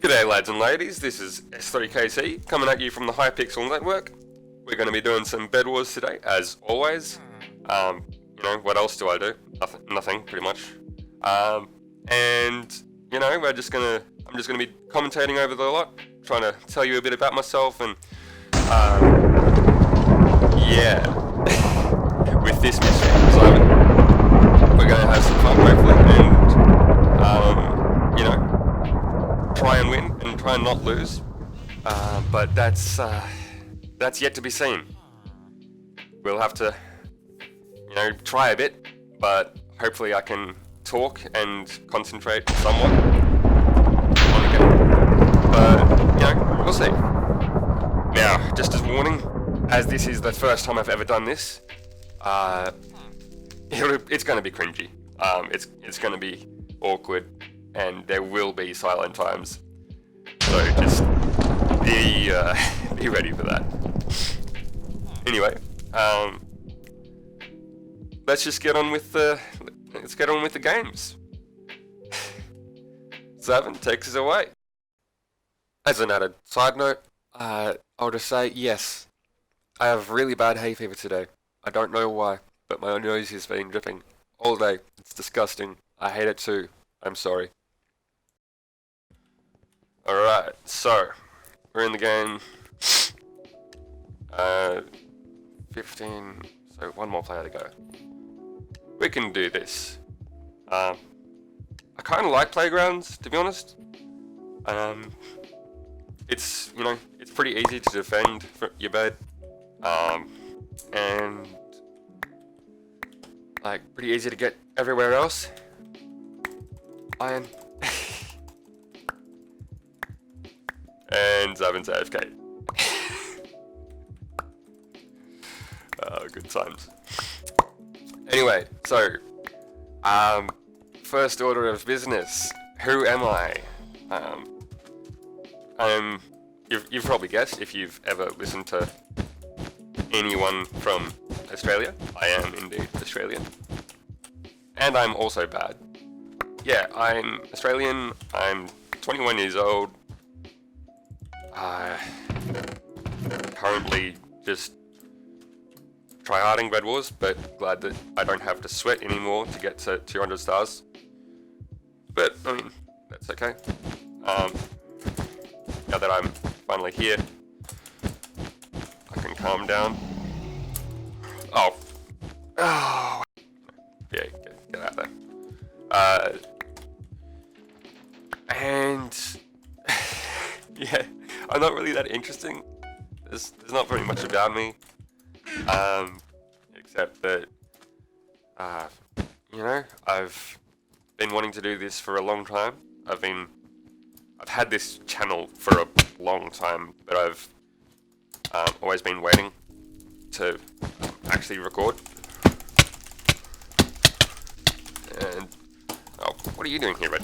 G'day lads and ladies, this is S3KC coming at you from the Hypixel Network. We're going to be doing some Bedwars today, as always. You know, what else do I do? Nothing, pretty much. And, you know, I'm just going to be commentating over the lot, trying to tell you a bit about myself and, yeah, with this mission, Zyvin, we're going to have some fun, hopefully, and, you know, try and win and try and not lose, but that's yet to be seen. We'll have to, you know, try a bit, but hopefully I can talk and concentrate somewhat on the game. But, you know, we'll see. Now, just as warning, as this is the first time I've ever done this, it's going to be cringy. It's going to be awkward, and there will be silent times. So just be ready for that. Anyway, let's get on with the games. Zyvin, takes us away. As an added side note, I'll just say yes, I have really bad hay fever today. I don't know why, but my nose has been dripping all day. It's disgusting. I hate it too. I'm sorry. Alright, so we're in the game. 15, so one more player to go. We can do this. I kind of like playgrounds, to be honest. It's, you know, it's pretty easy to defend your bed. And like pretty easy to get everywhere else. Iron. And Zyvin's AFK. Oh, good times. Anyway, so, first order of business. Who am I? You've probably guessed if you've ever listened to anyone from Australia. I am indeed Australian. And I'm also bad. Yeah, I'm Australian, I'm 21 years old. Currently just tryharding Bedwars, but glad that I don't have to sweat anymore to get to 200 stars. But, I mean, that's okay. Now that I'm finally here, I can calm down. Oh. Oh. Yeah, get out there. And yeah, I'm not really that interesting. There's not very much about me, except that, you know, I've been wanting to do this for a long time. I've had this channel for a long time, but I've always been waiting to actually record. And oh, what are you doing here, Red?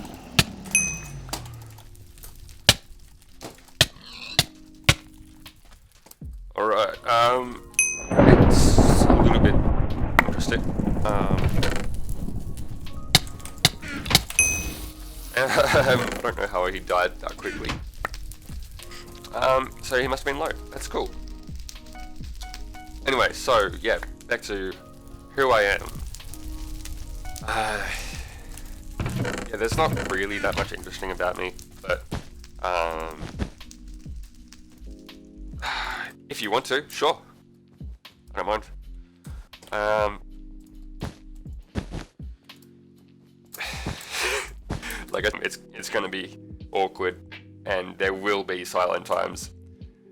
Alright, it's a little bit interesting. I don't know how he died that quickly. So he must have been low. That's cool. Anyway, so yeah, back to who I am. Yeah, there's not really that much interesting about me, but if you want to, sure. I don't mind. Like, it's gonna be awkward, and there will be silent times.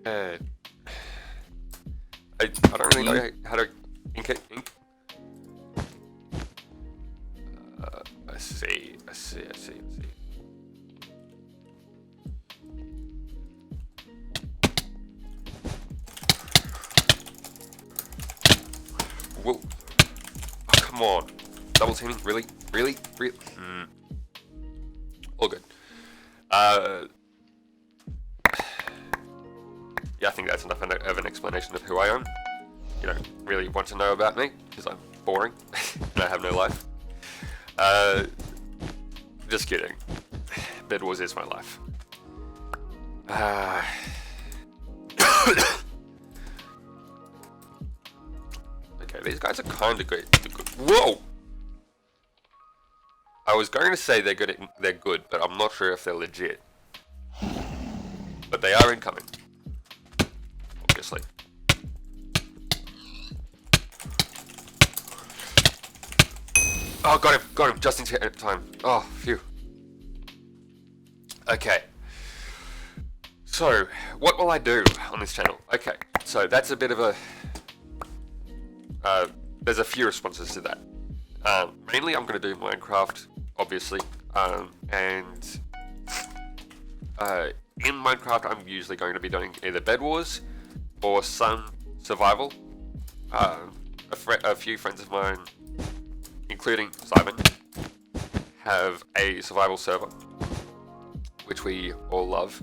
I don't really know how to ink it. I see. Whoa. Oh, come on. Double teaming? Really? All good. Yeah, I think that's enough of an explanation of who I am. You don't really want to know about me, because I'm boring, and I have no life. Just kidding. Bedwars is my life. Okay, these guys are kind of good. Whoa! I was going to say they're good, but I'm not sure if they're legit. But they are incoming, obviously. Oh, got him, just in time. Oh, phew. Okay. So, what will I do on this channel? Okay, so that's a bit of a... there's a few responses to that. Mainly I'm going to do Minecraft, obviously, and in Minecraft I'm usually going to be doing either Bedwars or some survival. A few friends of mine, including zyvin, have a survival server, which we all love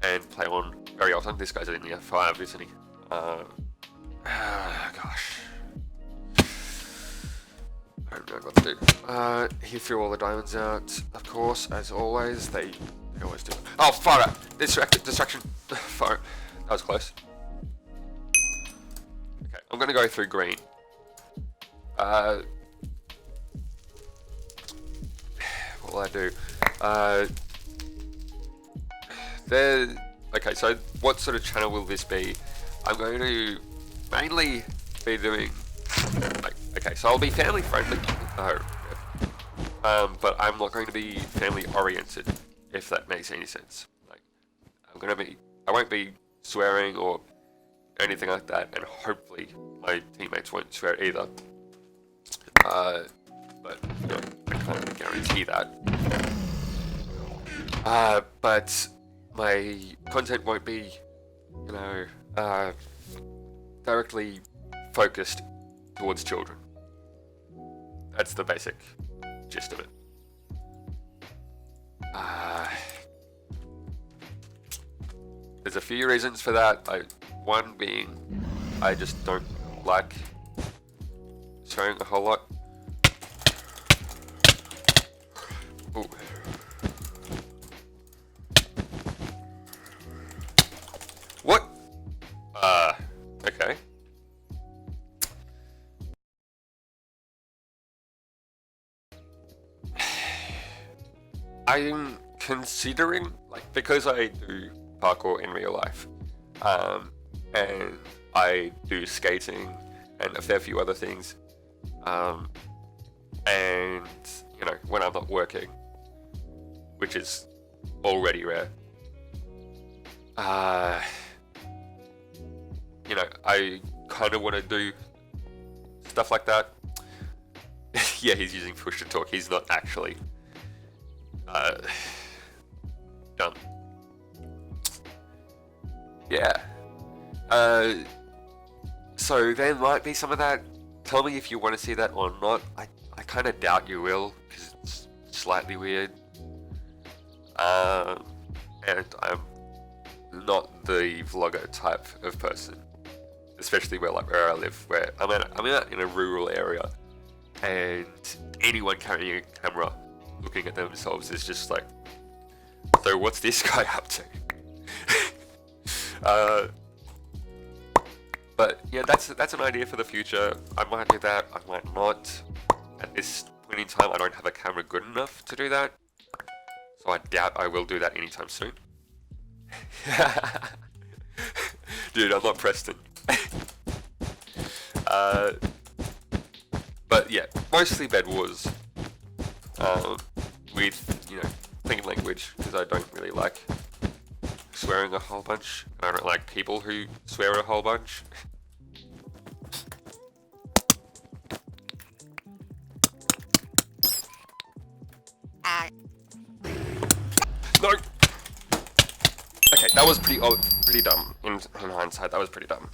and play on very often. This guy's in the F5, isn't he? Gosh. I don't know what to do. He threw all the diamonds out, of course, as always. They always do. Oh, fire out! Distraction! Fire out. That was close. Okay, I'm gonna go through green. What will I do? Okay, so what sort of channel will this be? I'm going to mainly be doing... Okay, so I'll be family friendly. But I'm not going to be family oriented, if that makes any sense. Like, I won't be swearing or anything like that, and hopefully my teammates won't swear either. But you know, I can't guarantee that. But my content won't be, you know, directly focused towards children. That's the basic gist of it. There's a few reasons for that. One being, I just don't like showing a whole lot. Ooh. What? Okay. I'm considering, like, because I do parkour in real life, and I do skating and a fair few other things, and, you know, when I'm not working, which is already rare, you know, I kind of want to do stuff like that. Yeah, he's using push to talk. He's not actually done. Yeah. So there might be some of that. Tell me if you want to see that or not. I kind of doubt you will, because it's slightly weird. And I'm not the vlogger type of person, especially where I live, where I'm out in a rural area, and anyone carrying a camera looking at themselves is just like, so what's this guy up to? But yeah, that's an idea for the future. I might do that, I might not. At this point in time, I don't have a camera good enough to do that, so I doubt I will do that anytime soon. Dude, I'm not Preston. But yeah, mostly Bedwars, with, you know, plain language, because I don't really like swearing a whole bunch. I don't like people who swear a whole bunch. No! Okay, that was pretty dumb. In hindsight, that was pretty dumb.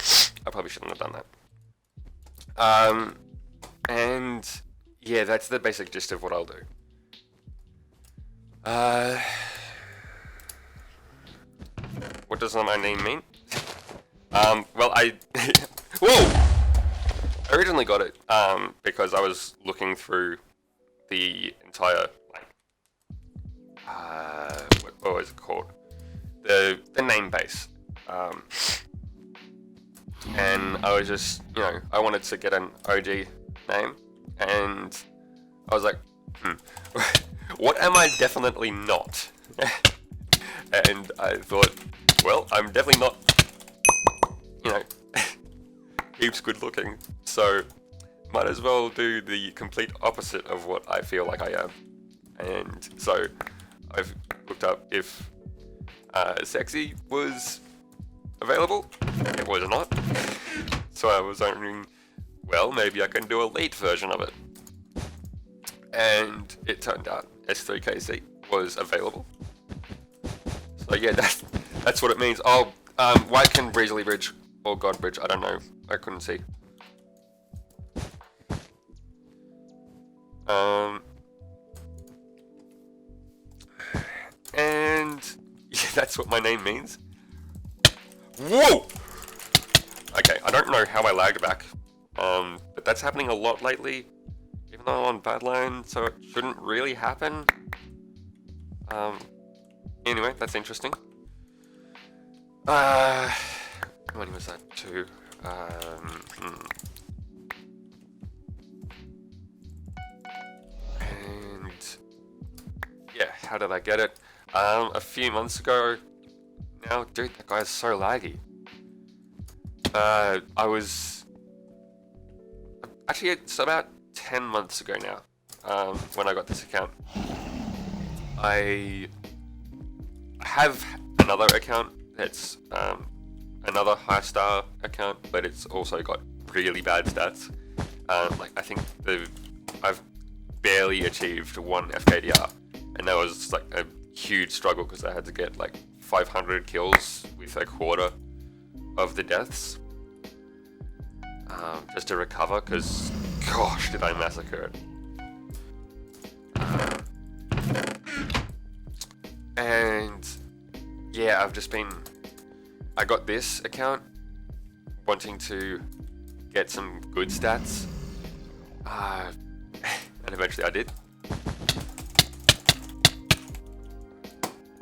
I probably shouldn't have done that. And yeah, that's the basic gist of what I'll do. What does my name mean? Well, whoa! I originally got it, because I was looking through the entire, like, what was it called? the name base. And I was just, I wanted to get an OG name, and I was like, what am I definitely not? And I thought, well, I'm definitely not, heaps good looking, so might as well do the complete opposite of what I feel like I am. And so I've looked up if sexy was available. It was not. So I was wondering, well, maybe I can do a late version of it. And it turned out S3KC was available. So yeah, that's what it means. Oh, Whitekin Breezely Bridge or God Bridge, I don't know. I couldn't see. And yeah, that's what my name means. Whoa! Okay, I don't know how I lagged back, but that's happening a lot lately, even though I'm on Badland, so it shouldn't really happen. Anyway, that's interesting. How many was that? 2. And yeah, how did I get it? A few months ago. Now, dude, that guy's so laggy. Actually, it's about 10 months ago now, when I got this account. I have another account that's another high star account, but it's also got really bad stats. Like I think I've barely achieved 1 FKDR, and that was like a huge struggle because I had to get like 500 kills with a quarter of the deaths, just to recover, because gosh did I massacre it. And yeah, I got this account wanting to get some good stats, and eventually I did.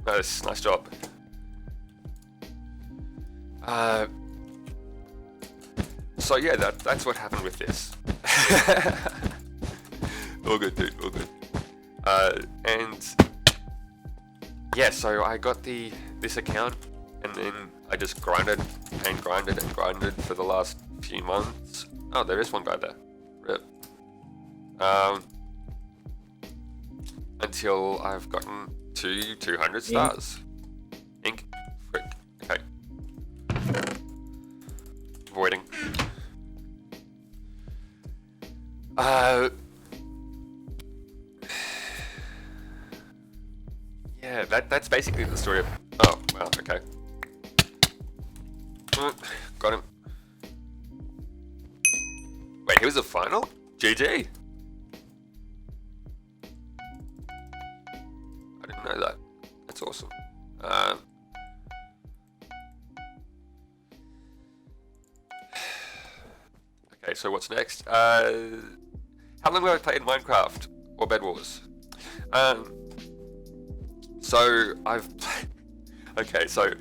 Nice job. So yeah, that's what happened with this. All good, dude, all good. And yeah, so I got this account, and then I just grinded and grinded and grinded for the last few months. Oh, there is one guy there. Rip. Until I've gotten to 200 stars. Ink. Frick. Okay. Avoiding. Yeah, that's basically the story of... Oh, wow, okay. Got him. Wait, he was a final? GG. I didn't know that. That's awesome. Okay, so what's next? How long have I played Minecraft or Bedwars? So okay, so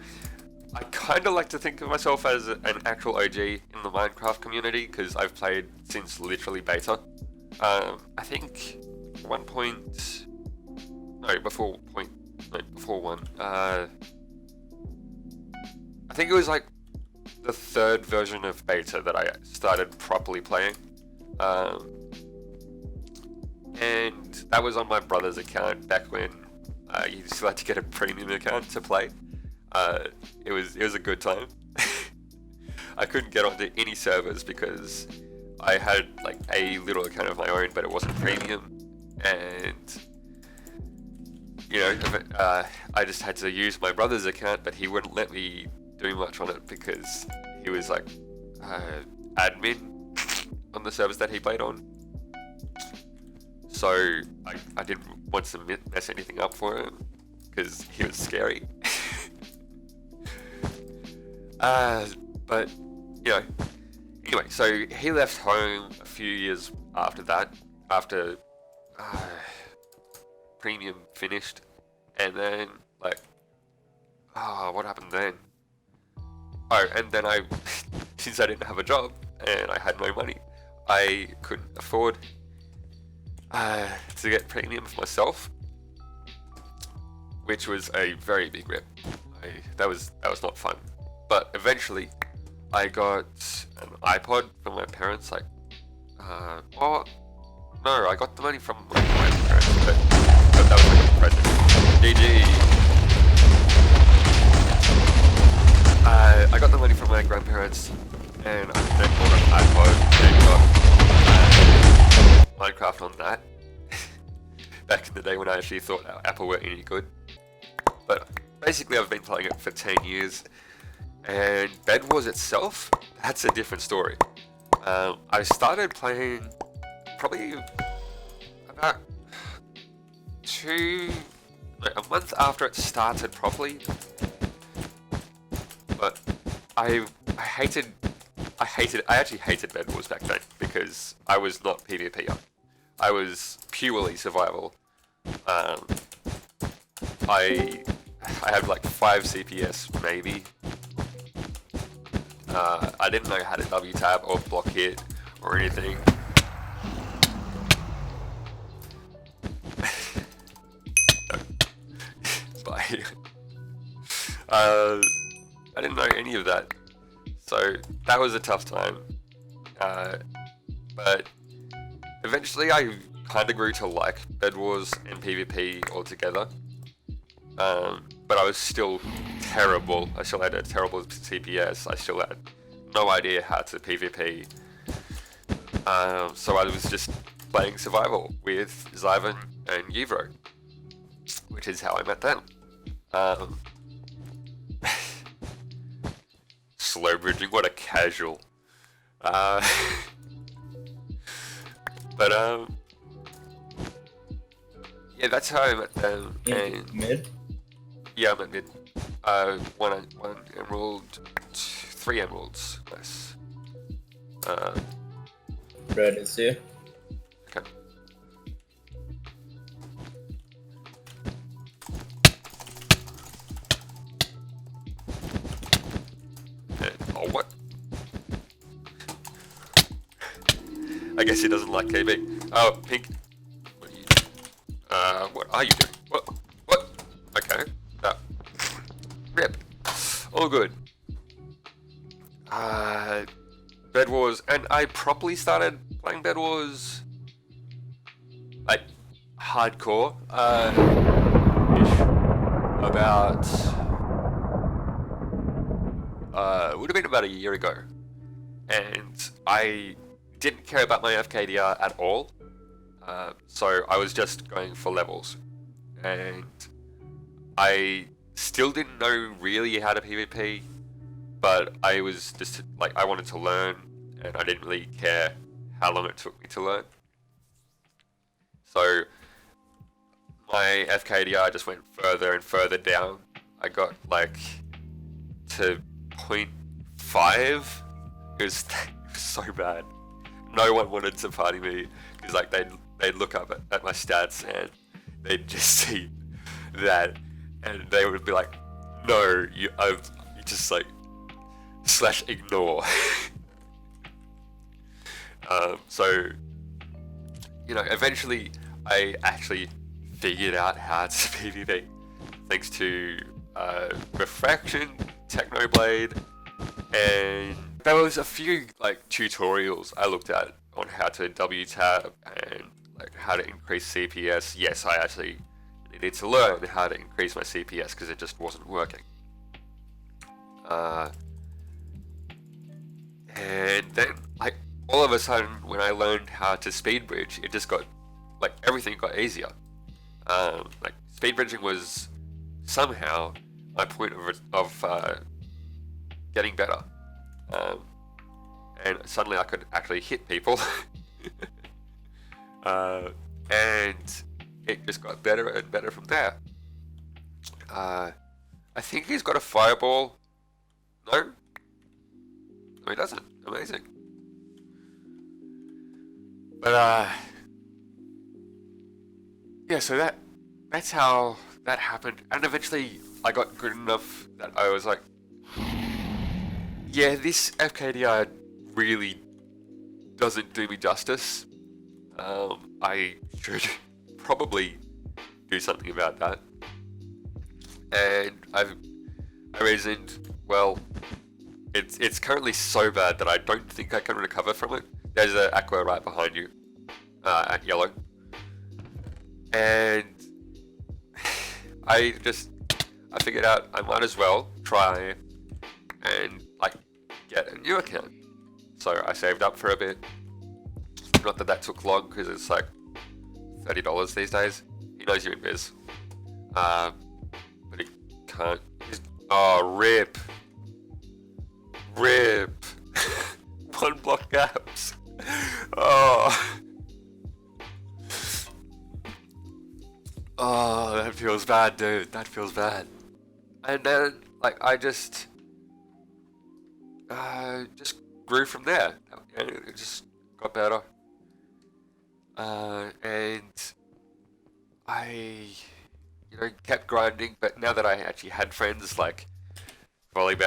I kind of like to think of myself as an actual OG in the Minecraft community because I've played since literally beta. I think before 1. I think it was like the 3rd version of beta that I started properly playing. And that was on my brother's account back when you still had to get a premium account to play. It was a good time. I couldn't get onto any servers because I had like a little account of my own, but it wasn't premium, and I just had to use my brother's account, but he wouldn't let me do much on it because he was like admin on the servers that he played on. So I didn't want to mess anything up for him because he was scary. But anyway, so he left home a few years after that, after premium finished, and then like, what what happened then? Oh, and then since I didn't have a job and I had no money, I couldn't afford to get premium for myself, which was a very big rip. That was not fun. But eventually, I got an iPod from my parents. Like, well, no, I got the money from my parents, but that was like a present. GG. I got the money from my grandparents, and I then bought an iPod and got Minecraft on that. Back in the day when I actually thought Apple were any good. But basically I've been playing it for 10 years, and Bedwars itself, that's a different story. I started playing probably about a month after it started properly. But I actually hated Bedwars back then because I was not PvPer. I was purely survival. I had like 5 CPS maybe. I didn't know how to W tab or block hit or anything. Bye. I didn't know any of that, so that was a tough time. But eventually I kind of grew to like Bedwars and PvP altogether. But I was still terrible. I still had a terrible CPS. I still had no idea how to PvP. So I was just playing survival with Zyvin and Yvro, which is how I met them. Slow bridging, what a casual. But yeah, that's how I met them. And mid? Yeah, I'm at mid. One emerald, 3 emeralds. Nice. Red is here. Okay. Oh, what? I guess he doesn't like KB. Oh, pink. What are you doing? What are you doing? What? Okay. That. Rip. All good. Bedwars, and I properly started playing Bedwars, like, hardcore, about, would have been about a year ago, and I didn't care about my FKDR at all, so I was just going for levels, and I still didn't know really how to PvP, but I was just, like, I wanted to learn, and I didn't really care how long it took me to learn. So my FKDR just went further and further down. I got, like, to 0.5. It was so bad. No one wanted to party me, because, like, they'd look up at my stats, and they'd just see that, and they would be like, no, you just, like, / ignore. So, you know, eventually I actually figured out how to PvP thanks to Refraction, Technoblade, and there was a few, like, tutorials I looked at on how to W-tab and, like, how to increase CPS. Yes, I actually needed to learn how to increase my CPS because it just wasn't working. And then, like, all of a sudden, when I learned how to speed bridge, it just got, like, everything got easier. Like, speed bridging was somehow my point of getting better. And suddenly I could actually hit people. And it just got better and better from there. I think he's got a fireball. No? No, he doesn't. Amazing. But, yeah, so that's how that happened. And eventually, I got good enough that I was like, yeah, this FKDI really doesn't do me justice. I should probably do something about that. And I reasoned, well, it's currently so bad that I don't think I can recover from it. There's an aqua right behind you, at yellow. And I figured out I might as well try and like get a new account. So I saved up for a bit. Not that that took long because it's like $30 these days. He knows you're in biz. But he can't. Oh, rip. Rip. 1 block gaps. Oh. Oh, that feels bad, dude. That feels bad. And then, like, I just grew from there. And it just got better. And I, kept grinding. But now that I actually had friends like Voli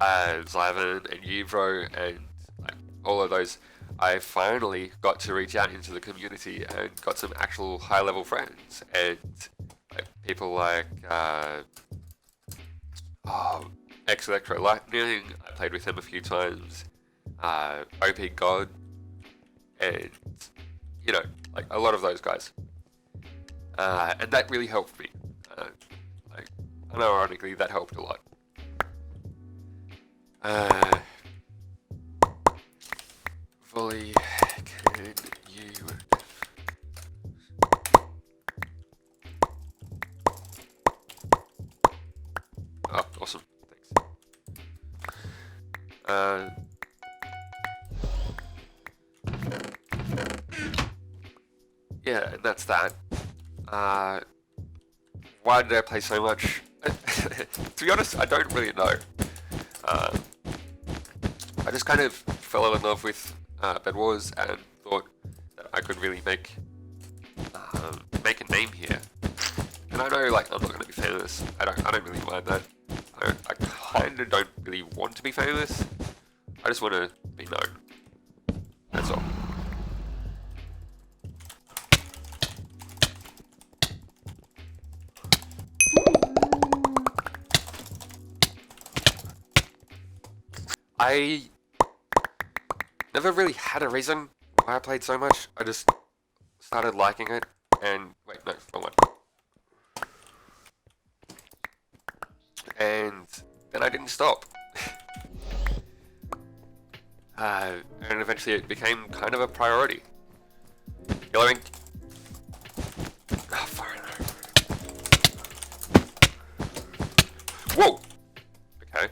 and zyvin and Uvro and like all of those, I finally got to reach out into the community and got some actual high-level friends. And like people like X Electro Lightning. I played with him a few times. OP God, and like a lot of those guys, and that really helped me. Like, unironically, that helped a lot. Voli, can you? Oh, awesome! Thanks. Yeah, and that's that. Why did I play so much? To be honest, I don't really know. I just kind of fell in love with Bedwars and thought that I could really make a name here. And I know, like, I'm not going to be famous. I don't really mind that. I kind of don't really want to be famous. I just want to be known. That's all. I never really had a reason why I played so much. I just started liking it, and wait, no, wrong one. And then I didn't stop. And eventually it became kind of a priority. Yellow ink. Oh, far Whoa! Okay.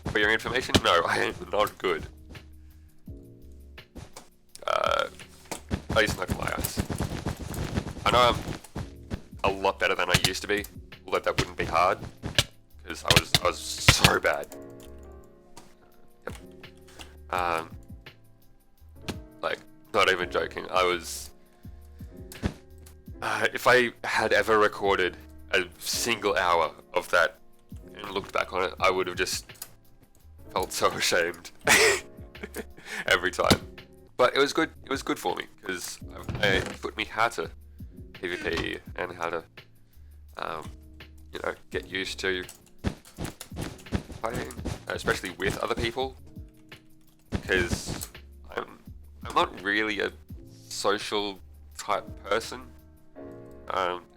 For your information, no, I am not good. At least not for my eyes. I know I'm a lot better than I used to be, although that wouldn't be hard, because I was so bad. Yep. Like, not even joking, I was... if I had ever recorded a single hour of that and looked back on it, I would have just felt so ashamed every time. But it was good. It was good for me because it taught me how to PvP and how to, get used to playing, especially with other people. Because I'm not really a social type person,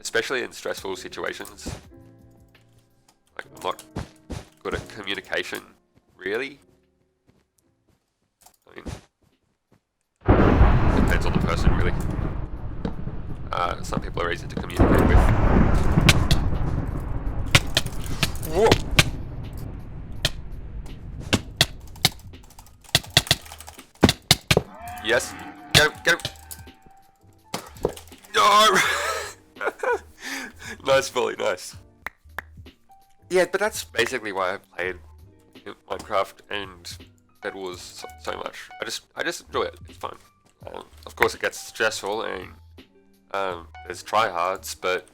especially in stressful situations. Like, I'm not good at communication, really. I mean, depends on the person, really. Some people are easy to communicate with. Whoa! Yes. Get him, get him. No! Nice bully, nice. Yeah, but that's basically why I played Minecraft and Bedwars so much. I just enjoy it. It's fun. Of course, it gets stressful and there's tryhards, but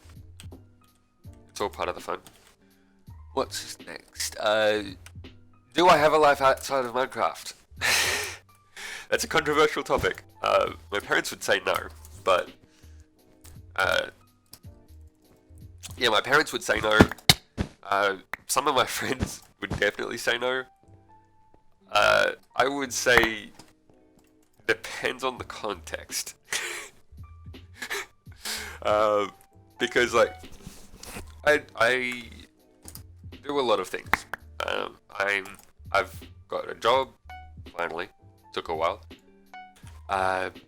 It's all part of the fun. What's next? Do I have a life outside of Minecraft? That's a controversial topic. My parents would say no, but yeah, my parents would say no. Some of my friends would definitely say no. I would say depends on the context. Because like I do a lot of things. I've got a job finally. Took a while. I've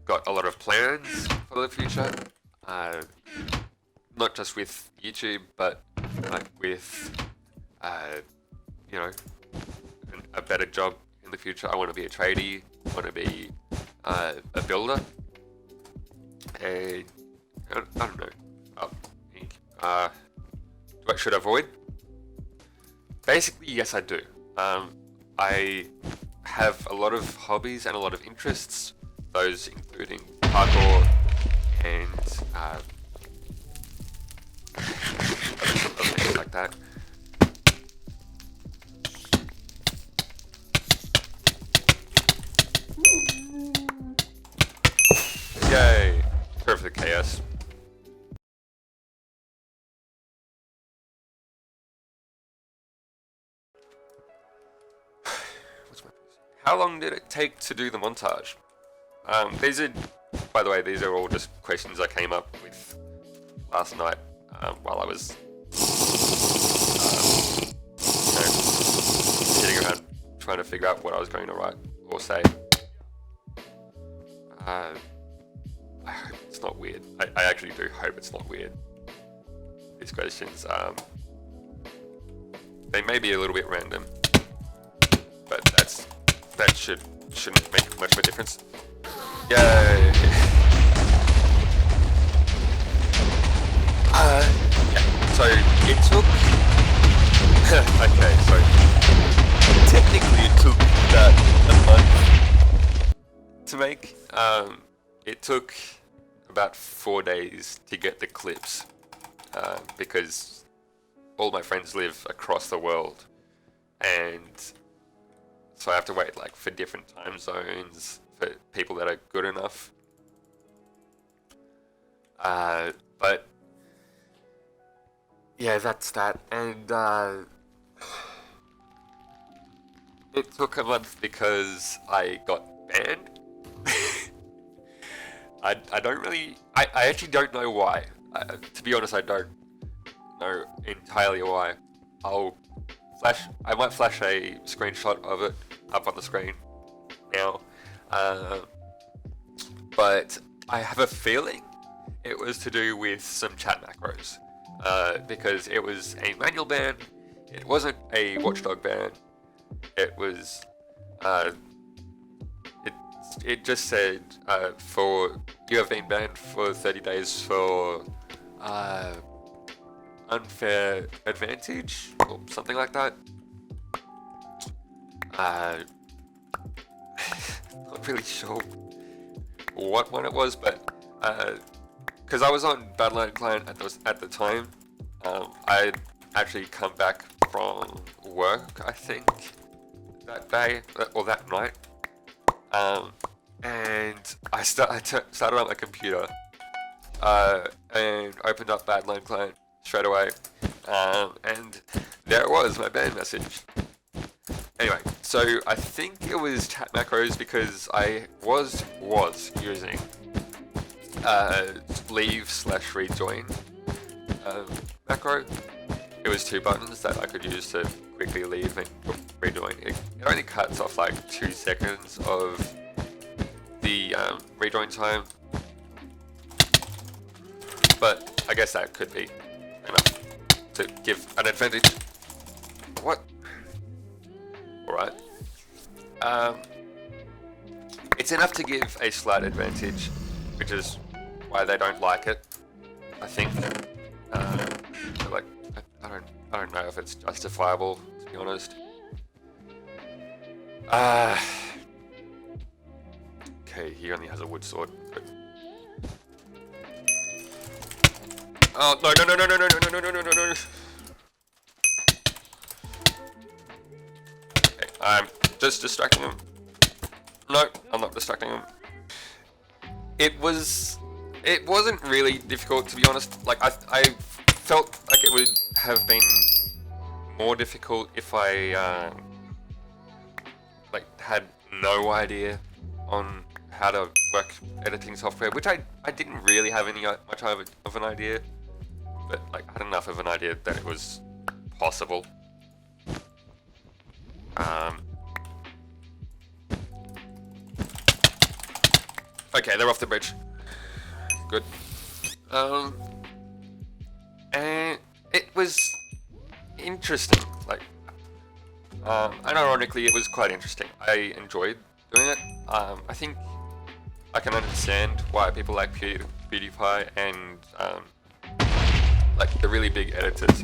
got a lot of plans for the future. Not just with YouTube, but like with you know, a better job in the future. I want to be a tradie. I want to be a builder. And I don't know. Should I avoid? Basically, yes, I do. I have a lot of hobbies and a lot of interests. Those including parkour and other things like that. Yay! Perfect chaos. How long did it take to do the montage? These are, by the way, these are all just questions I came up with last night while I was sitting around trying to figure out what I was going to write or say. I hope it's not weird. I actually do hope it's not weird. These questions, they may be a little bit random, but that shouldn't make much of a difference. Yay! Yeah. So it took. Okay, so technically it took about a month to make. It took about 4 days to get the clips because all my friends live across the world, and so I have to wait like for different time zones for people that are good enough. But yeah, that's that. And it took a month because I got banned. I don't really, I actually don't know why. To be honest, I don't know entirely why. I might flash a screenshot of it up on the screen now. But I have a feeling it was to do with some chat macros. Because it was a manual ban, it wasn't a watchdog ban, it was, it just said, you have been banned for 30 days for, unfair advantage, or something like that. Not really sure what one it was, but, because I was on Badline Client at the time, I'd actually come back from work, I think, that day, or that night, and I started on my computer, and opened up Badline Client straight away, and there it was, my ban message. Anyway, so I think it was chat macros because I was using leave/rejoin macro. It was 2 buttons that I could use to quickly leave and rejoin. It only cuts off like 2 seconds of the rejoin time, but I guess that could be enough to give an advantage. What? Alright. It's enough to give a slight advantage, which is why they don't like it, I think. Like, I don't know if it's justifiable, to be honest. Okay, he only has a wood sword. But Oh, no, no, no, no, no, no, no, no, no, no, no, no. Okay, I'm just distracting him. No, I'm not distracting him. It wasn't really difficult, to be honest. Like, I felt like it would have been more difficult if I, like, had no idea on how to work editing software, which I didn't really have any much of an idea, but like I had enough of an idea that it was possible. Okay, they're off the bridge. Good. And it was interesting. Like, and ironically, it was quite interesting. I enjoyed doing it. I think I can understand why people like PewDiePie and like the really big editors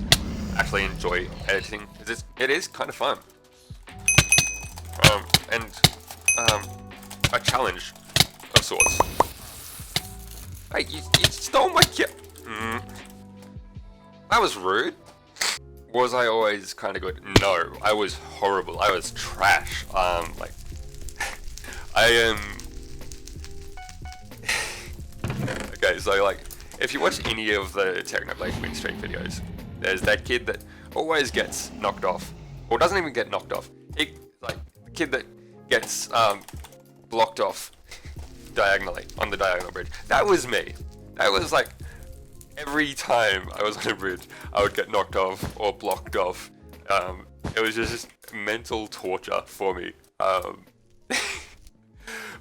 actually enjoy editing, because it is kind of fun. And a challenge of sorts. Hey, you stole my kit. That was rude. Was I always kind of good? No, I was horrible. I was trash. Like, I am. Okay, so like, if you watch any of the Technoblade win streak videos, there's that kid that always gets knocked off, or doesn't even get knocked off. Like the kid that gets blocked off diagonally on the diagonal bridge. That was me. That was like every time I was on a bridge, I would get knocked off or blocked off. It was just mental torture for me.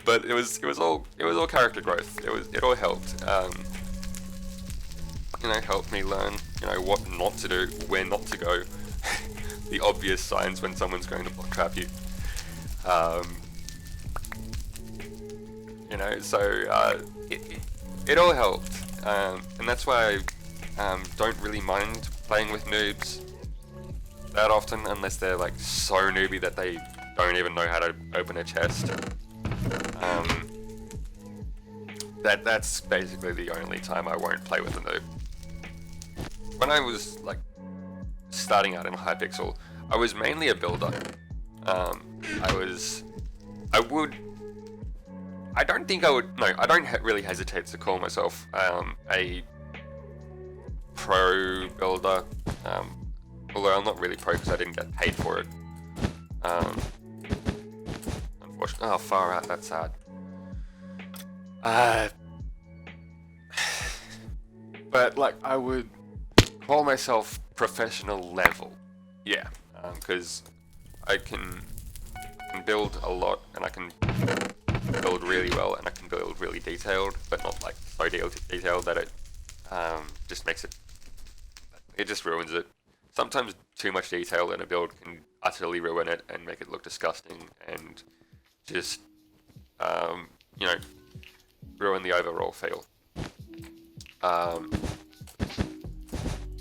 But it was all character growth. It all helped. You know, helped me learn, you know, what not to do, where not to go, the obvious signs when someone's going to block trap you. You know, so it all helped, and that's why I don't really mind playing with noobs that often, unless they're like so newbie that they don't even know how to open a chest. That's basically the only time I won't play with a noob. When I was like starting out in Hypixel, I was mainly a builder. I don't really hesitate to call myself a pro builder, although I'm not really pro because I didn't get paid for it. Unfortunately, oh, far out, that's sad. But like, I would call myself professional level, yeah, because I can build a lot, and I can build really well, and I can build really detailed, but not like so detailed that it just makes it just ruins it. Sometimes too much detail in a build can utterly ruin it and make it look disgusting, and just you know, ruin the overall feel.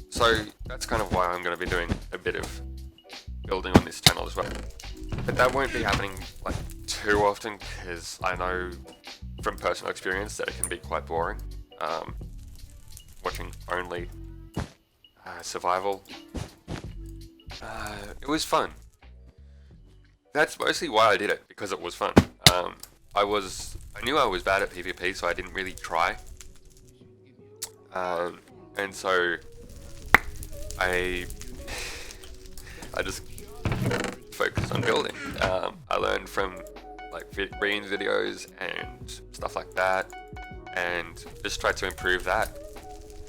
So that's kind of why I'm going to be doing a bit of building on this channel as well. But that won't be happening like too often, because I know from personal experience that it can be quite boring. Watching only survival. It was fun. That's mostly why I did it, because it was fun. I knew I was bad at PvP, so I didn't really try. And so I just focused on building. I learned from like Brian's videos and stuff like that, and just tried to improve that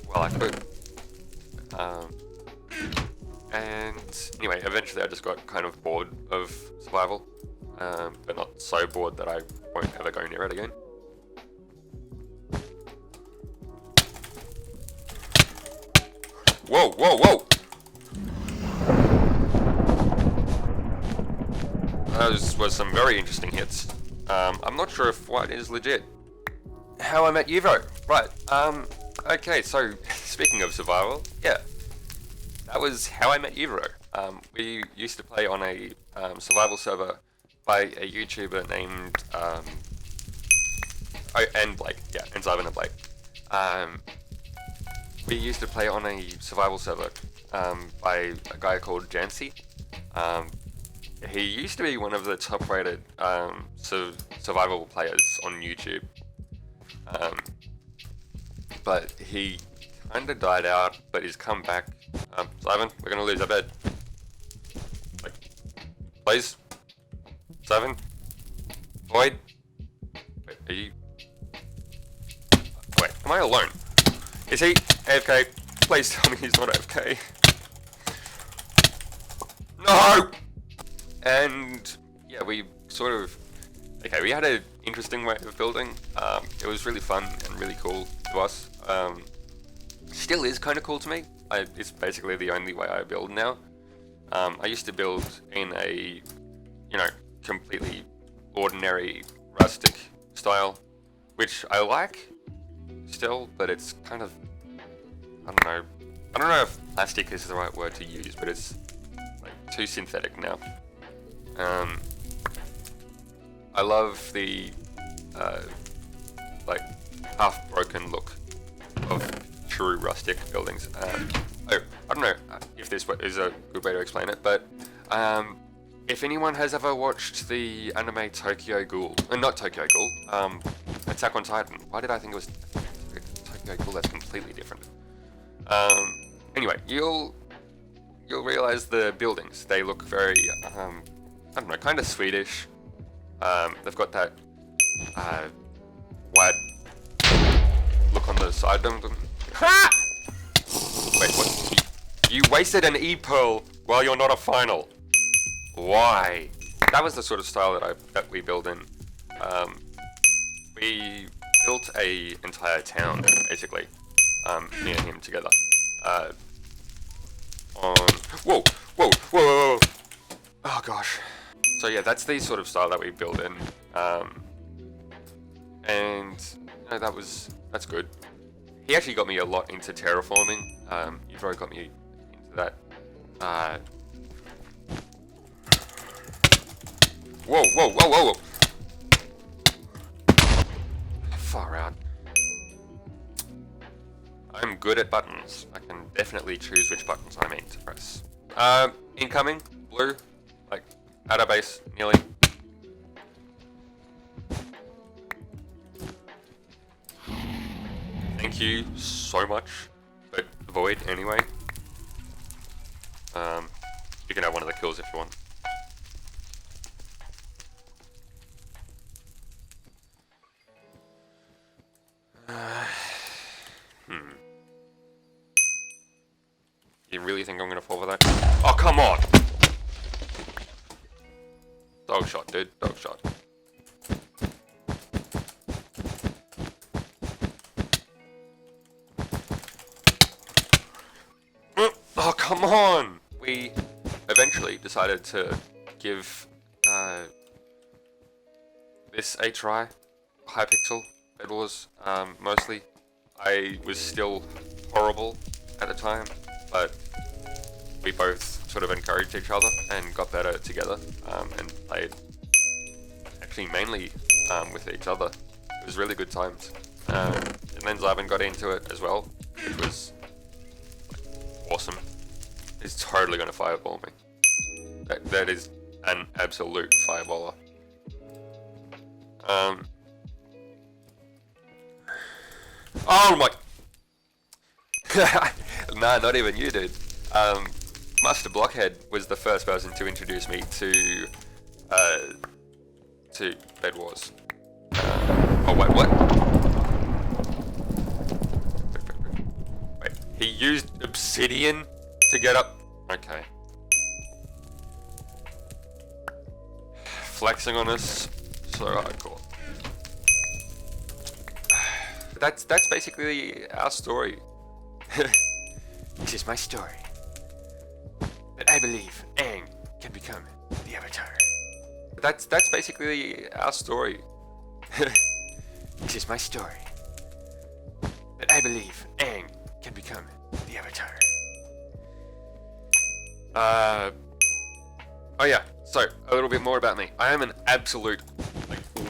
while I could. And anyway, eventually I just got kind of bored of survival, but not so bored that I won't ever go near it again. Whoa, whoa, whoa! Those were some very interesting hits. I'm not sure if what is legit. How I Met Evo. Right, okay, so speaking of survival, yeah. That was How I Met Evo. We used to play on a survival server by a YouTuber named and Blake, yeah, and zyvin and Blake. we used to play on a survival server by a guy called Jancy. He used to be one of the top rated survival players on YouTube. But he kind of died out, but he's come back. Zyvin, we're gonna lose our bed. Like, please? Zyvin? Void? Wait, are you... Wait, am I alone? Is he AFK? Please tell me he's not AFK. No! And yeah, we sort of... Okay, we had an interesting way of building. It was really fun and really cool to us. Still is kind of cool to me. It's basically the only way I build now. I used to build in a, you know, completely ordinary rustic style, which I like still, but it's kind of, I don't know if plastic is the right word to use, but it's like too synthetic now. I love the like half broken look of true rustic buildings. I don't know if this is a good way to explain it, but if anyone has ever watched the anime Tokyo Ghoul, not Tokyo Ghoul, Attack on Titan. Why did I think it was Tokyo Ghoul? That's completely different. Anyway, you'll realize the buildings. They look very, I don't know, kind of Swedish. They've got that white look on the side of them. Ha! Wait, what? You wasted an E-pearl while you're not a final. Why? That was the sort of style that we build in. We built a entire town, basically, me and him together. Whoa! Oh gosh. So yeah, that's the sort of style that we build in. And you know, that's good. He actually got me a lot into terraforming. You've already got me into that. Whoa! Far out. I'm good at buttons. I can definitely choose which buttons I mean to press. Incoming, blue, like outer base, nearly. Thank you so much, but void anyway. You can have one of the kills if you want. You really think I'm gonna fall for that? Oh, come on! Dog shot, dude. Dog shot. Oh, come on! We eventually decided to give this a try. Hypixel, Bedwars, mostly. I was still horrible at the time, but we both sort of encouraged each other and got better together, and played actually mainly with each other. It was really good times. And then Zyvin got into it as well, which was awesome. He's totally gonna fireball me. That is an absolute fireballer. Oh my! Nah, not even you, dude. Master Blockhead was the first person to introduce me to Bedwars. Oh wait, what? Wait, he used obsidian to get up? Okay. Flexing on us, so hardcore. That's basically our story. This is my story. But I believe Aang can become the Avatar. That's basically our story. This is my story. But I believe Aang can become the Avatar. Oh yeah, so a little bit more about me. I am an absolute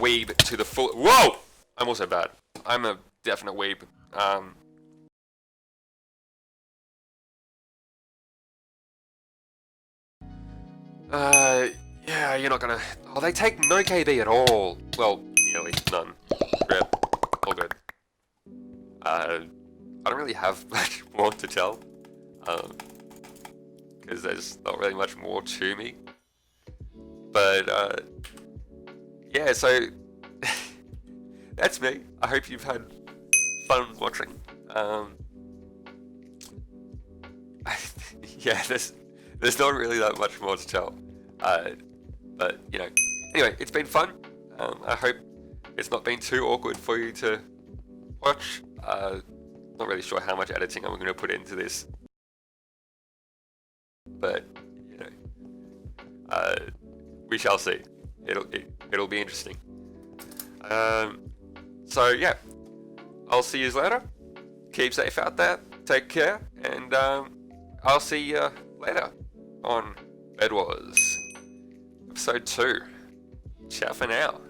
weeb to the full. Whoa! I'm also bad. I'm a definite weeb. Yeah, you're not gonna... Oh, they take no KB at all. Well, nearly none. Rip. All good. I don't really have much more to tell. Because there's not really much more to me. But, yeah, so... that's me. I hope you've had fun watching. Yeah, there's not really that much more to tell. But, you know, anyway, it's been fun. I hope it's not been too awkward for you to watch. Not really sure how much editing I'm going to put into this. But, you know, we shall see. It'll be interesting. So, yeah, I'll see you later. Keep safe out there. Take care. And I'll see you later on Bedwars. Episode 2. Ciao for now.